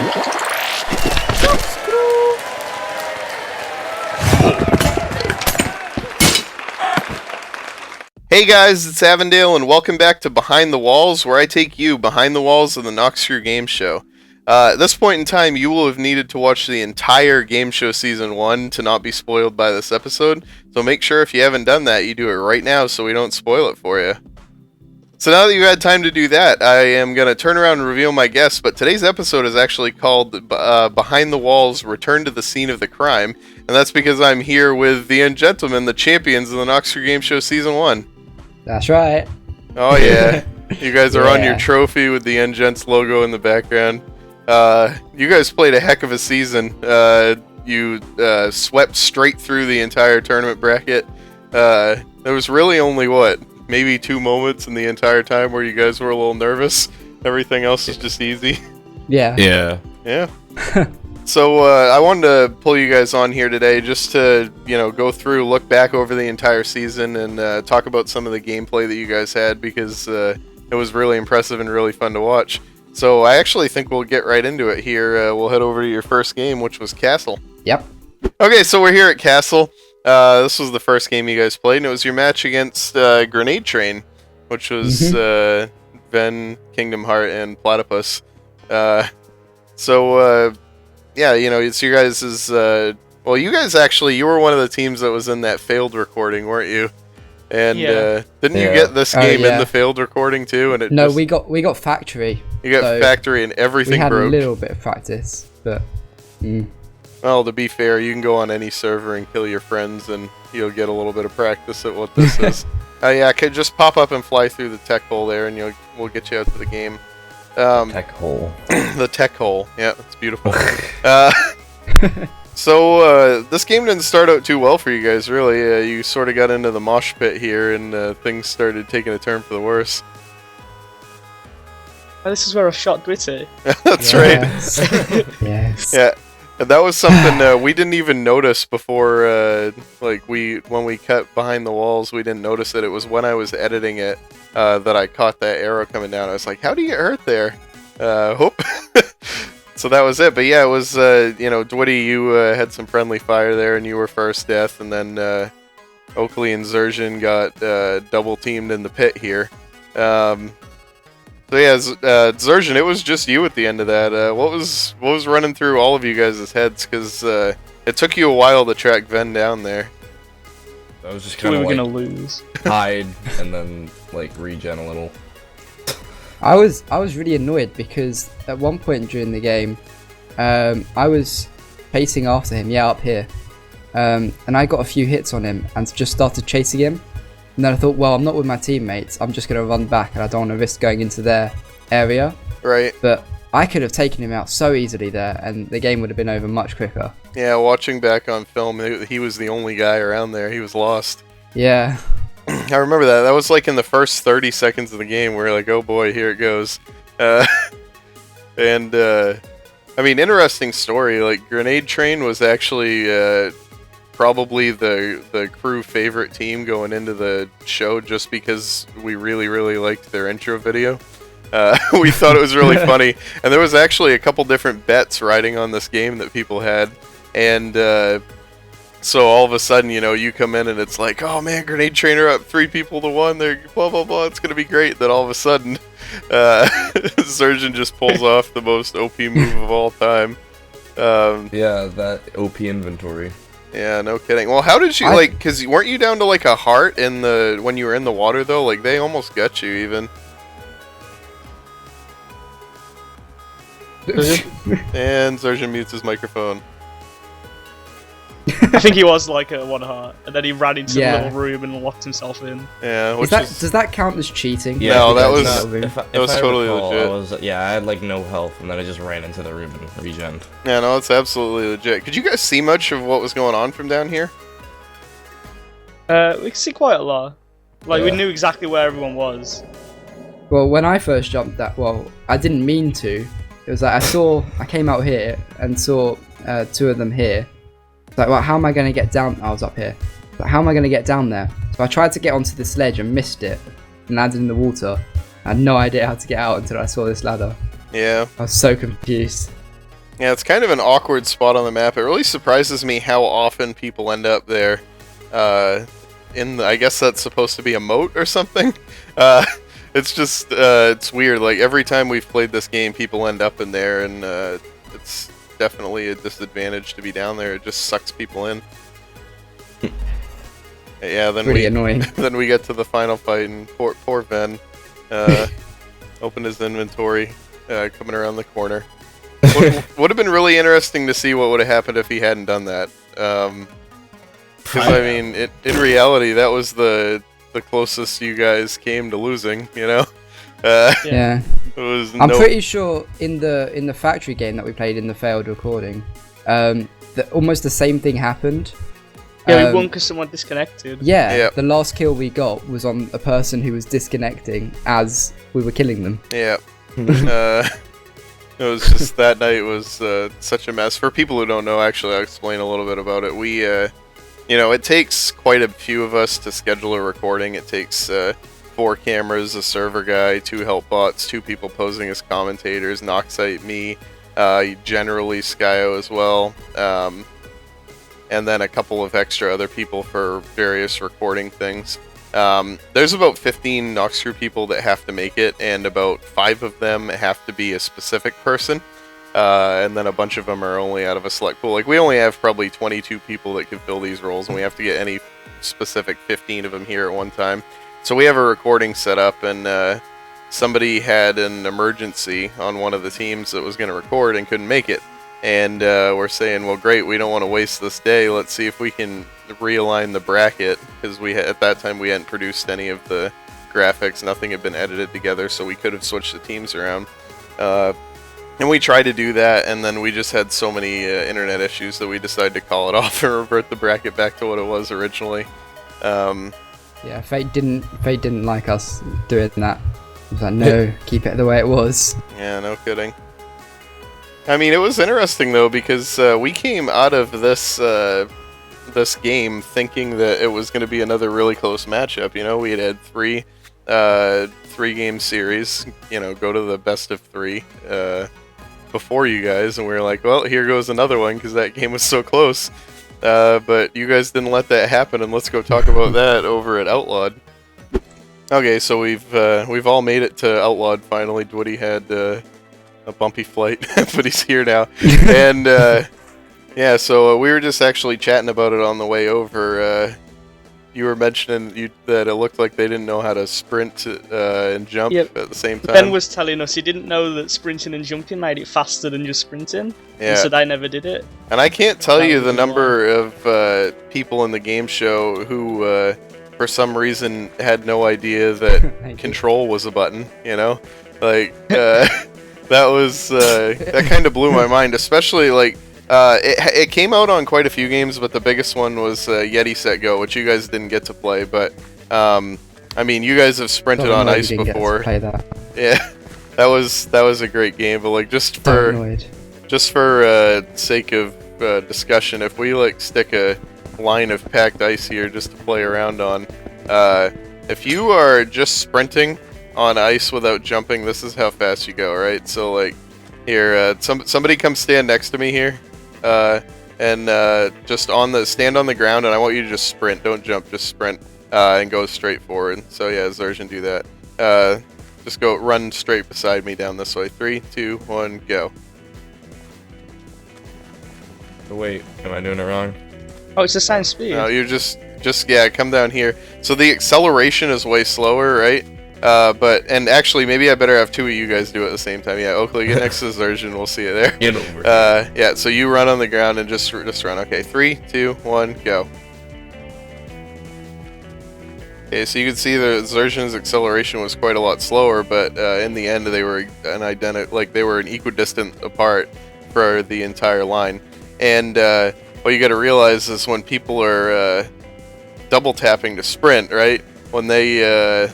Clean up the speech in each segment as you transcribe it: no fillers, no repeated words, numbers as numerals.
Hey guys, it's Avondale, and welcome back to Behind the Walls, where I take you behind the walls of the Noxcrew Game Show. At this point in time, you will have needed to watch the entire Game Show Season 1 to not be spoiled by this episode, so make sure if you haven't done that, you do it right now so we don't spoil it for you. So now that you've had time to do that, I am going to turn around and reveal my guests, but today's episode is actually called Behind the Walls, Return to the Scene of the Crime, and that's because I'm here with the Ungentlemen, the champions of the Noxcrew Game Show Season 1. That's right. Oh yeah, you guys are on your trophy with the Ungents logo in the background. You guys played a heck of a season. You swept straight through the entire tournament bracket. There was really only, maybe 2 moments in the entire time where you guys were a little nervous. Everything else is just easy. Yeah. So I wanted to pull you guys on here today just to, go through, look back over the entire season and talk about some of the gameplay that you guys had because it was really impressive and really fun to watch. So I actually think we'll get right into it here. We'll head over to your first game, which was Castle. Yep. Okay, so we're here at Castle. This was the first game you guys played, and it was your match against Grenade Train, which was Ven, Kingdom Heart, and Platypus. Yeah, it's your guys' you guys actually, you were one of the teams that was in that failed recording, weren't you? And didn't you get this game in the failed recording too? And we got Factory. You got Factory and everything broke. We had a little bit of practice, but... Well, to be fair, you can go on any server and kill your friends and you'll get a little bit of practice at what this is. Could just pop up and fly through the tech hole there and we'll get you out to the game. Tech hole. The tech hole. Yeah, it's beautiful. So, this game didn't start out too well for you guys, really. You sort of got into the mosh pit here, and things started taking a turn for the worse. Oh, this is where I shot Gritty. That's right. Yes. Yeah, and that was something we didn't even notice before, when we cut Behind the Walls, we didn't notice it. It was when I was editing it that I caught that arrow coming down. I was like, how do you get hurt there? Hope. So that was it. But yeah, it was, Dwitty, you had some friendly fire there, and you were first death, and then Oakley and Zerzhin got double teamed in the pit here. So yeah, Zerzhin, it was just you at the end of that. What was running through all of you guys' heads? Because it took you a while to track Ven down there. I was just kind of gonna lose. Hide and then regen a little. I was really annoyed because at one point during the game, I was pacing after him, up here, and I got a few hits on him and just started chasing him. And then I thought, well, I'm not with my teammates, I'm just going to run back and I don't want to risk going into their area. Right. But I could have taken him out so easily there and the game would have been over much quicker. Yeah, watching back on film, he was the only guy around there. He was lost. Yeah. I remember that. That was in the first 30 seconds of the game. We were like, oh boy, here it goes. Interesting story. Grenade Train was actually probably the crew favorite team going into the show just because we really, really liked their intro video. We thought it was really funny. And there was actually a couple different bets riding on this game that people had. And so all of a sudden, you come in and it's like, oh man, Grenade Train are up 3 people to 1. They're blah, blah, blah. It's going to be great. Then all of a sudden, Zerzhin just pulls off the most OP move of all time. That OP inventory. Yeah, no kidding. Well, how did you, because weren't you down to a heart when you were in the water, though? They almost got you, even. And Zerzhin mutes his microphone. I think he was a 1 heart, and then he ran into the little room and locked himself in. Yeah, does that count as cheating? Yeah, no, that was totally legit. I had no health, and then I just ran into the room and regen. Yeah, no, it's absolutely legit. Could you guys see much of what was going on from down here? We could see quite a lot. We knew exactly where everyone was. Well, when I first jumped I didn't mean to. It was I came out here and saw 2 of them here. How am I going to get down? I was up here. How am I going to get down there? So I tried to get onto the sledge and missed it and landed in the water. I had no idea how to get out until I saw this ladder. Yeah. I was so confused. Yeah, it's kind of an awkward spot on the map. It really surprises me how often people end up there. I guess that's supposed to be a moat or something. It's just, it's weird. Like, every time we've played this game, people end up in there, and it's definitely a disadvantage to be down there. It just sucks people in. Yeah, then Really annoying. Then we get to the final fight, and poor Ven opened his inventory, coming around the corner. Would have been really interesting to see what would have happened if he hadn't done that. Because I mean, in reality, that was the closest you guys came to losing. You know. Yeah. It was I'm pretty sure in the factory game that we played in the failed recording, almost the same thing happened. Yeah, we won because someone disconnected. Yeah, Yep. the last kill we got was on a person who was disconnecting as we were killing them. Yeah. It was just that night was such a mess. For people who don't know, actually, I'll explain a little bit about it. We, it takes quite a few of us to schedule a recording. It takes 4 cameras, a server guy, 2 help bots, 2 people posing as commentators, Noxite, me, generally Skyo as well, and then a couple of extra other people for various recording things. There's about 15 Noxcrew people that have to make it, and about 5 of them have to be a specific person, and then a bunch of them are only out of a select pool. Like, we only have probably 22 people that can fill these roles, and we have to get any specific 15 of them here at one time. So we have a recording set up, and somebody had an emergency on one of the teams that was going to record and couldn't make it. And we're saying, well, great, we don't want to waste this day. Let's see if we can realign the bracket, because at that time we hadn't produced any of the graphics. Nothing had been edited together, so we could have switched the teams around. And we tried to do that, and then we just had so many internet issues that we decided to call it off and revert the bracket back to what it was originally. Yeah, Fate didn't like us doing that. He was like, no, keep it the way it was. Yeah, no kidding. I mean, it was interesting though, because we came out of this game thinking that it was going to be another really close matchup. You know, we had 3 game series. You know, go to the best of 3 before you guys, and we were like, well, here goes another one because that game was so close. But you guys didn't let that happen, and let's go talk about that over at Outlawed. Okay, so we've all made it to Outlawed finally. Dwitty had a bumpy flight, but he's here now. And yeah, so we were just actually chatting about it on the way over. You were mentioning that it looked like they didn't know how to sprint and jump at the same time. Ben was telling us he didn't know that sprinting and jumping made it faster than just sprinting. Yeah. And so I never did it. And I can't tell you the number of people in the game show who, for some reason, had no idea that control was a button. You know, like that was that kind of blew my mind, especially like. It came out on quite a few games, but the biggest one was Yeti Set Go, which you guys didn't get to play. But I mean, you guys have sprinted on ice before. Play that. Yeah, that was a great game. But like just for sake of discussion, if we like stick a line of packed ice here just to play around on, if you are just sprinting on ice without jumping, this is how fast you go, right? So like here, somebody come stand next to me here. And just stand on the ground, and I want you to just sprint. Don't jump, just sprint, and go straight forward. So yeah, Zerjan, do that. Just run straight beside me down this way. 3, 2, 1, go. Oh, wait, am I doing it wrong? Oh, it's the same speed. No, you're just come down here. So the acceleration is way slower, right? And actually, maybe I better have 2 of you guys do it at the same time. Yeah, Oakley, get next to Zerjan. We'll see you there. Get over it. Yeah, so you run on the ground and just run. Okay, 3, 2, 1, go. Okay, so you can see the Zerjan's acceleration was quite a lot slower, but in the end, they were an equidistant apart for the entire line. And what you got to realize is when people are double tapping to sprint, right? When they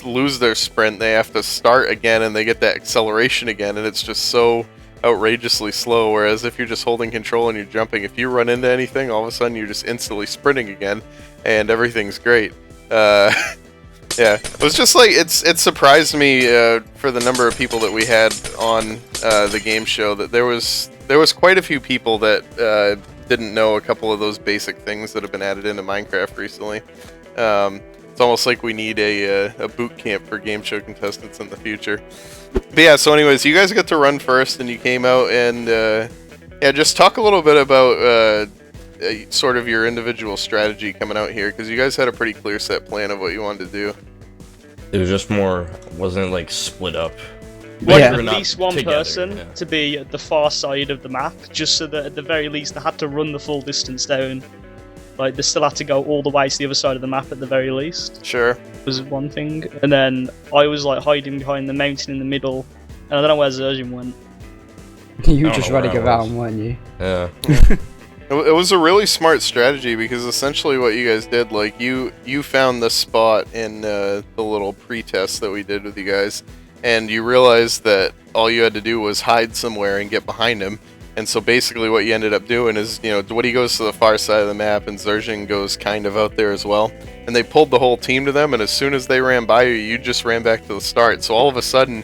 lose their sprint, they have to start again, and they get that acceleration again, and it's just so outrageously slow. Whereas if you're just holding control and you're jumping, if you run into anything, all of a sudden you're just instantly sprinting again, and everything's great. Yeah, it was just like it surprised me for the number of people that we had on the game show that there was quite a few people that didn't know a couple of those basic things that have been added into Minecraft recently. It's almost like we need a boot camp for game show contestants in the future. But yeah, so anyways, you guys got to run first, and you came out and yeah, just talk a little bit about sort of your individual strategy coming out here, because you guys had a pretty clear set plan of what you wanted to do. It was just more, wasn't like split up. Wanted Yeah. at least one Together, person yeah. to be at the far side of the map, just so that at the very least they had to run the full distance down. Like, they still had to go all the way to the other side of the map at the very least, Sure. was one thing. And then I was like hiding behind the mountain in the middle, and I don't know where Zerjan went. You were I don't just know where running I was. around, weren't you? Yeah. It was a really smart strategy, because essentially what you guys did, like, you found the spot in the little pre-test that we did with you guys, and you realized that all you had to do was hide somewhere and get behind him. And so basically what you ended up doing is, you know, Woody goes to the far side of the map and Zerjan goes kind of out there as well. And they pulled the whole team to them, and as soon as they ran by you, you just ran back to the start. So all of a sudden,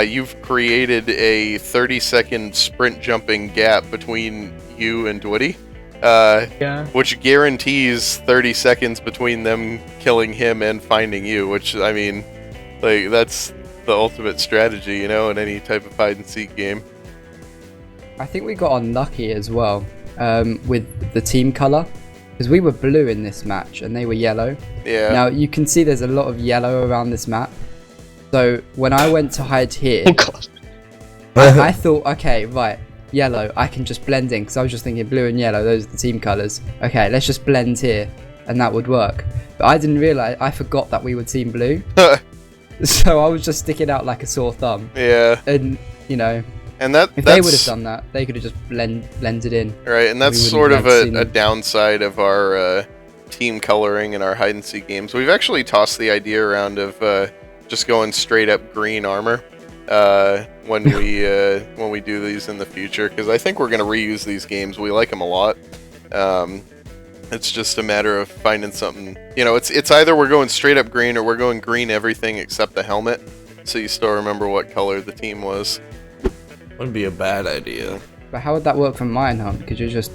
you've created a 30-second sprint jumping gap between you and Woody. Yeah. Which guarantees 30 seconds between them killing him and finding you, which, I mean, like, that's the ultimate strategy, you know, in any type of hide-and-seek game. I think we got unlucky as well with the team colour, because we were blue in this match and they were yellow. Yeah. Now you can see there's a lot of yellow around this map. So when I went to hide here, Oh god. I thought, okay, right, yellow, I can just blend in, because I was just thinking blue and yellow, those are the team colours. Okay, let's just blend here, and that would work. But I didn't realise, I forgot that we were team blue. So I was just sticking out like a sore thumb. Yeah. And, you know, And if that's they would have done that, they could have just blended in. right, and that's we wouldn't sort of have seen a them. downside of our team coloring in our hide-and-seek games. We've actually tossed the idea around of just going straight up green armor when we do these in the future, because I think we're going to reuse these games. We like them a lot. It's just a matter of finding something. You know, it's either we're going straight up green or we're going green everything except the helmet, so you still remember what color the team was. Wouldn't be a bad idea. But how would that work from Mine Hunt? Because you're just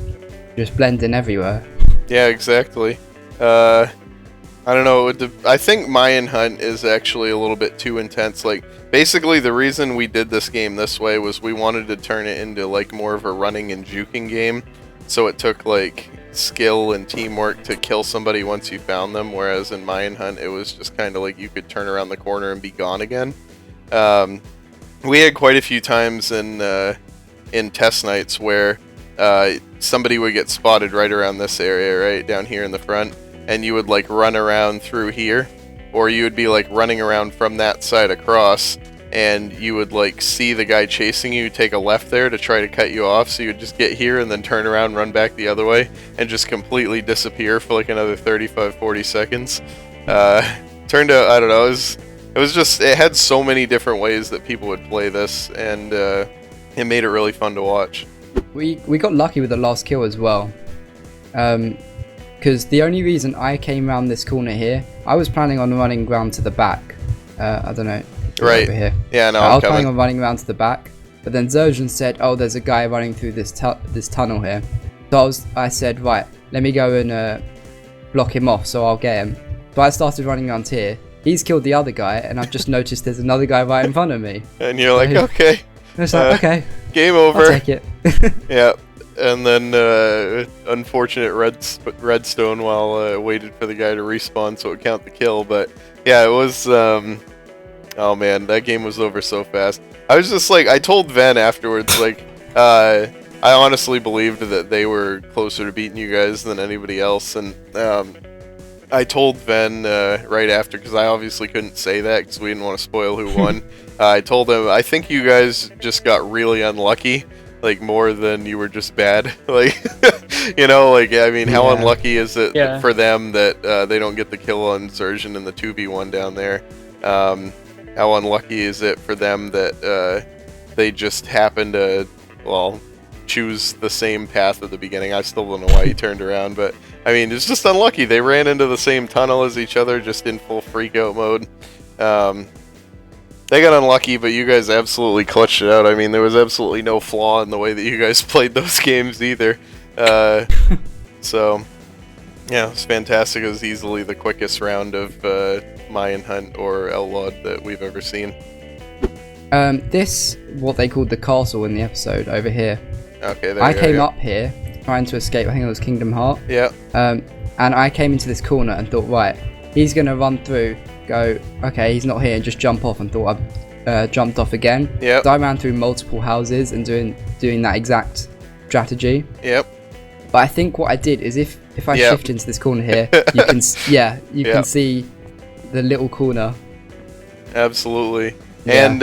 blending everywhere. Yeah, exactly. I don't know. I think Mayan Hunt is actually a little bit too intense. Like, basically, the reason we did this game this way was we wanted to turn it into like more of a running and juking game. So it took like skill and teamwork to kill somebody once you found them. Whereas in Mayan Hunt, it was just kind of like you could turn around the corner and be gone again. We had quite a few times in test nights where somebody would get spotted right around this area, right down here in the front, and you would like run around through here, or you would be like running around from that side across, and you would like see the guy chasing you take a left there to try to cut you off, so you would just get here and then turn around, run back the other way, and just completely disappear for like another 35-40 seconds. Turned out, I don't know, it was just, it had so many different ways that people would play this, and it made it really fun to watch. We got lucky with the last kill as well. Because the only reason I came around this corner here, I was planning on running round to the back. I don't know. Right. Over here. Yeah, no, I I'm was planning coming. on running around to the back, but then Zerjan said, "Oh, there's a guy running through this tunnel here." So I said, right, let me go and block him off, so I'll get him. So I started running around here. He's killed the other guy, and I've just noticed there's another guy right in front of me. And you're like, Hey. okay, And it's like, okay, game I'll over. take it. Yeah, and then unfortunate redstone while waited for the guy to respawn so it count the kill. But yeah, it was. Oh man, that game was over so fast. I was just like, I told Ven afterwards, like, I honestly believed that they were closer to beating you guys than anybody else, and I told Ven right after, because I obviously couldn't say that because we didn't want to spoil who won. I told him, I think you guys just got really unlucky, like more than you were just bad. Like, you know, like, I mean, how Yeah. unlucky is it Yeah. for them that they don't get the kill on Zerjan in the 2v1 down there? How unlucky is it for them that they just happen to, well, choose the same path at the beginning. I still don't know why he turned around, but I mean, it's just unlucky. They ran into the same tunnel as each other, just in full freakout mode. They got unlucky, but you guys absolutely clutched it out. I mean, there was absolutely no flaw in the way that you guys played those games either. So, yeah, it was fantastic. It was easily the quickest round of Mayan Hunt or Outlawed that we've ever seen. This, what they called the castle in the episode over here. Okay, there I you go, came yeah. up here trying to escape, I think it was Kingdom Heart. Yeah. And I came into this corner and thought, right, he's going to run through, go, okay, he's not here, and just jump off, and thought I jumped off again. Yep. So I ran through multiple houses and doing that exact strategy. Yep. But I think what I did is if I Yep. shift into this corner here, you can can see the little corner. Absolutely. Yeah. And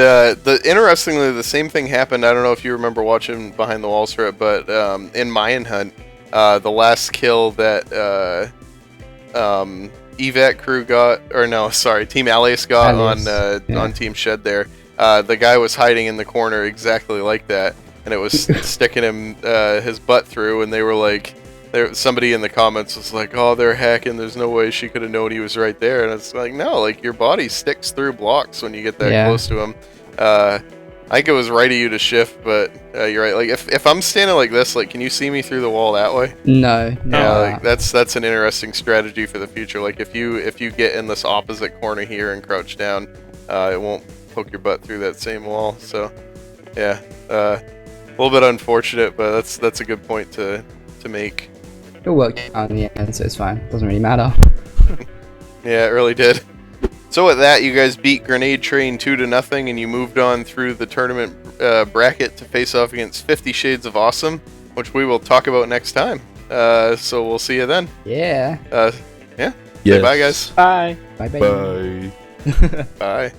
interestingly, the same thing happened. I don't know if you remember watching Behind the Walls for it, but in Mayan Hunt, the last kill that Evac crew got, or no, sorry, Team Alias got on Team Shed there. The guy was hiding in the corner exactly like that, and it was sticking him his butt through, and they were like, somebody in the comments was like, oh, they're hacking, there's no way she could have known he was right there. And it's like, no, like, your body sticks through blocks when you get that close to him. I think it was right of you to shift, but you're right. Like, if I'm standing like this, like, can you see me through the wall that way? No. Yeah, like, that's an interesting strategy for the future. Like, if you get in this opposite corner here and crouch down, it won't poke your butt through that same wall. So, yeah, a little bit unfortunate, but that's a good point to make. It worked out in the end, so it's fine. Doesn't really matter. Yeah, it really did. So with that, you guys beat Grenade Train 2-0, and you moved on through the tournament bracket to face off against 50 Shades of Awesome, which we will talk about next time. So we'll see you then. Yeah. Yeah. Yes. Say bye, guys. Bye. Bye bye. Bye. Bye.